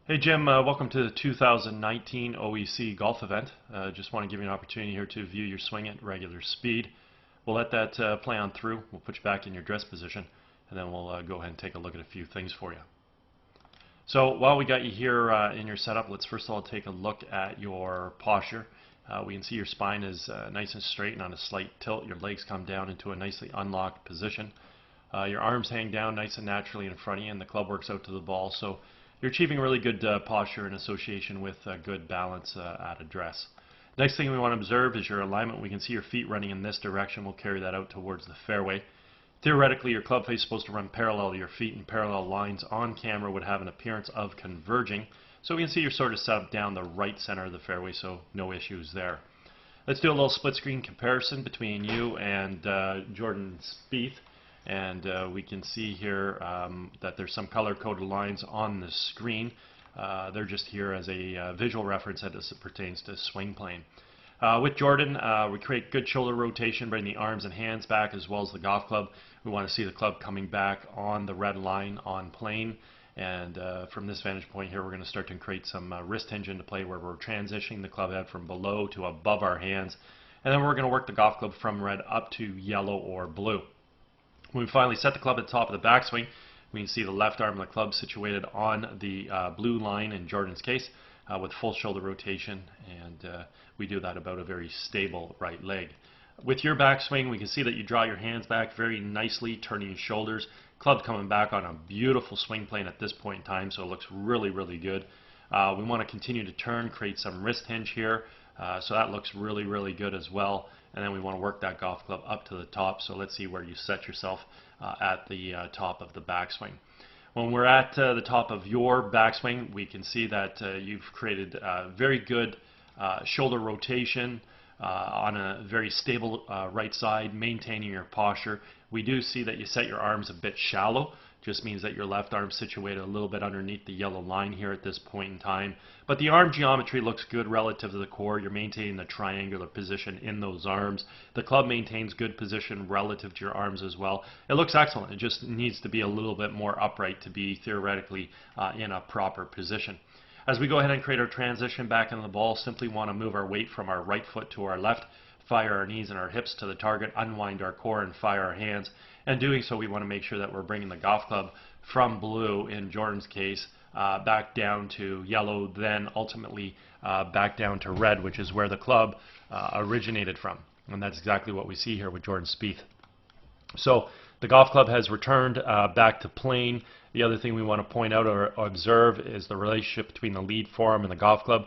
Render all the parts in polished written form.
Hey Jim, welcome to the 2019 OEC golf event. Just want to give you an opportunity here to view your swing at regular speed. We'll let that play on through. We'll put you back in your dress position, and then we'll go ahead and take a look at a few things for you. So while we got you here in your setup, let's first of all take a look at your posture. We can see your spine is nice and straight and on a slight tilt. Your legs come down into a nicely unlocked position. Your arms hang down nice and naturally in front of you, and the club works out to the ball. So you're achieving really good posture in association with good balance at address. Next thing we want to observe is your alignment. We can see your feet running in this direction. We'll carry that out towards the fairway. Theoretically, your club face is supposed to run parallel to your feet, and parallel lines on camera would have an appearance of converging. So we can see you're sort of set up down the right center of the fairway, so no issues there. Let's do a little split screen comparison between you and Jordan Spieth. And we can see here that there's some color-coded lines on the screen. They're just here as a visual reference as it pertains to swing plane. With Jordan, we create good shoulder rotation, bring the arms and hands back as well as the golf club. We want to see the club coming back on the red line on plane. And from this vantage point here, we're going to start to create some wrist hinge into play where we're transitioning the club head from below to above our hands. And then we're going to work the golf club from red up to yellow or blue. When we finally set the club at the top of the backswing, we can see the left arm of the club situated on the blue line in Jordan's case with full shoulder rotation, and we do that about a very stable right leg. With your backswing, we can see that you draw your hands back very nicely, turning your shoulders. Club coming back on a beautiful swing plane at this point in time, so it looks really, really good. We want to continue to turn, create some wrist hinge here, so that looks really, really good as well. And then we want to work that golf club up to the top, so let's see where you set yourself at the top of the backswing. When we're at the top of your backswing, we can see that you've created very good shoulder rotation on a very stable right side, maintaining your posture. We do see that you set your arms a bit shallow. Just means that your left arm is situated a little bit underneath the yellow line here at this point in time. But the arm geometry looks good relative to the core. You're maintaining the triangular position in those arms. The club maintains good position relative to your arms as well. It looks excellent. It just needs to be a little bit more upright to be theoretically in a proper position. As we go ahead and create our transition back into the ball, simply want to move our weight from our right foot to our left, fire our knees and our hips to the target, unwind our core, and fire our hands. And doing so, we want to make sure that we're bringing the golf club from blue, in Jordan's case, back down to yellow, then ultimately back down to red, which is where the club originated from. And that's exactly what we see here with Jordan Spieth. So the golf club has returned back to plane. The other thing we want to point out or observe is the relationship between the lead forearm and the golf club.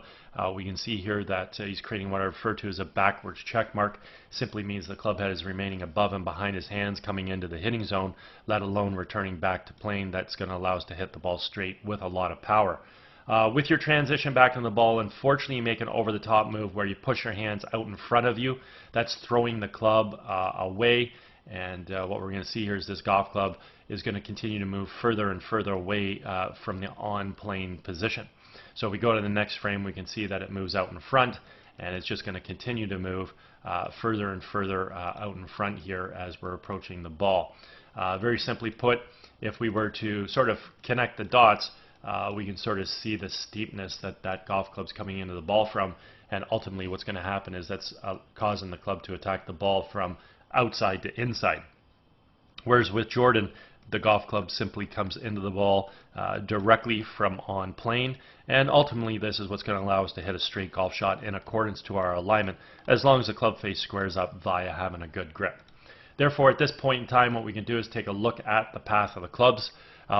We can see here that he's creating what I refer to as a backwards check mark. Simply means the club head is remaining above and behind his hands coming into the hitting zone, let alone returning back to plane. That's going to allow us to hit the ball straight with a lot of power. With your transition back on the ball, unfortunately you make an over-the-top move where you push your hands out in front of you. That's throwing the club away. And what we're going to see here is this golf club is going to continue to move further and further away from the on-plane position. So if we go to the next frame, we can see that it moves out in front, and it's just going to continue to move further and further out in front here as we're approaching the ball. Very simply put, if we were to sort of connect the dots, we can sort of see the steepness that that golf club's coming into the ball from, and ultimately what's going to happen is that's causing the club to attack the ball from outside to inside. Whereas with Jordan, the golf club simply comes into the ball directly from on plane, and ultimately this is what's going to allow us to hit a straight golf shot in accordance to our alignment, as long as the club face squares up via having a good grip. Therefore, at this point in time, what we can do is take a look at the path of the clubs.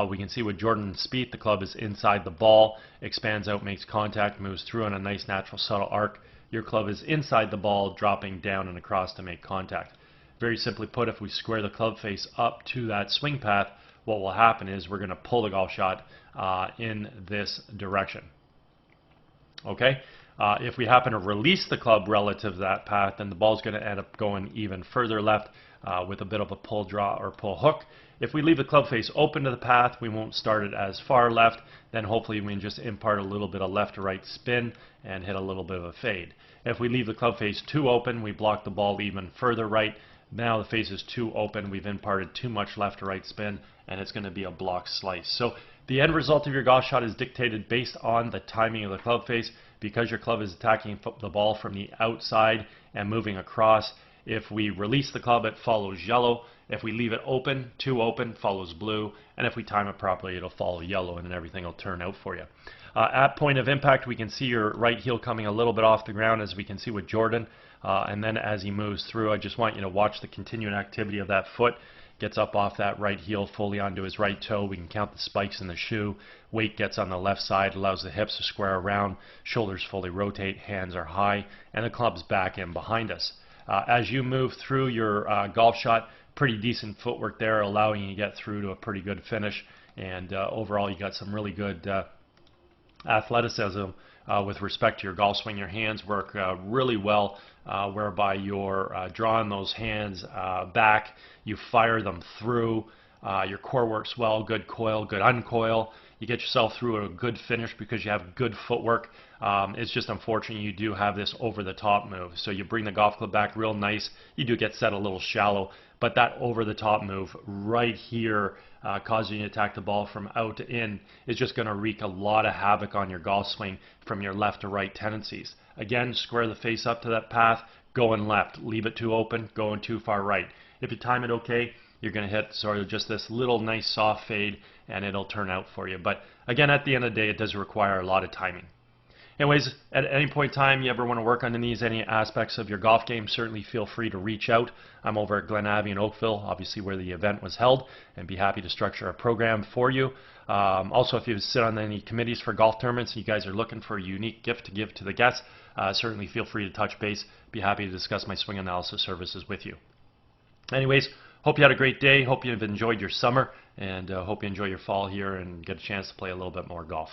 We can see with Jordan Spieth, the club is inside the ball, expands out, makes contact, moves through on a nice natural subtle arc. Your club is inside the ball, dropping down and across to make contact. Very simply put, if we square the club face up to that swing path, what will happen is we're going to pull the golf shot in this direction. Okay? If we happen to release the club relative to that path, then the ball's going to end up going even further left with a bit of a pull draw or pull hook. If we leave the club face open to the path, we won't start it as far left. Then hopefully we can just impart a little bit of left to right spin and hit a little bit of a fade. If we leave the club face too open, we block the ball even further right. Now the face is too open, we've imparted too much left to right spin, and it's going to be a block slice. So The end result of your golf shot is dictated based on the timing of the club face, because your club is attacking the ball from the outside and moving across. If we release the club, it follows yellow. If we leave it open, too open, follows blue. And if we time it properly, it'll follow yellow, and then everything will turn out for you. At point of impact, we can see your right heel coming a little bit off the ground, as we can see with Jordan. And then as he moves through, I just want you to watch the continuing activity of that foot. Gets up off that right heel fully onto his right toe. We can count the spikes in the shoe. Weight gets on the left side, allows the hips to square around, shoulders fully rotate, hands are high, and the club's back in behind us. As you move through your golf shot, pretty decent footwork there, allowing you to get through to a pretty good finish. And overall, you got some really good athleticism with respect to your golf swing. Your hands work really well, whereby you're drawing those hands back, you fire them through, your core works well, good coil, good uncoil. You get yourself through a good finish because you have good footwork. It's just unfortunate you do have this over-the-top move. So you bring the golf club back real nice. You do get set a little shallow, but that over-the-top move right here, causing you to attack the ball from out to in, is just going to wreak a lot of havoc on your golf swing from your left to right tendencies. Again, square the face up to that path, going left. Leave it too open, going too far right. If you time it okay, you're going to hit sort of just this little nice soft fade, and it'll turn out for you. But again, at the end of the day, it does require a lot of timing. Anyways, at any point in time you ever want to work on any aspects of your golf game, certainly feel free to reach out. I'm over at Glen Abbey in Oakville, obviously where the event was held, and be happy to structure a program for you. Also, if you sit on any committees for golf tournaments and you guys are looking for a unique gift to give to the guests, certainly feel free to touch base. Be happy to discuss my swing analysis services with you. Anyways, hope you had a great day. Hope you've enjoyed your summer, and hope you enjoy your fall here and get a chance to play a little bit more golf.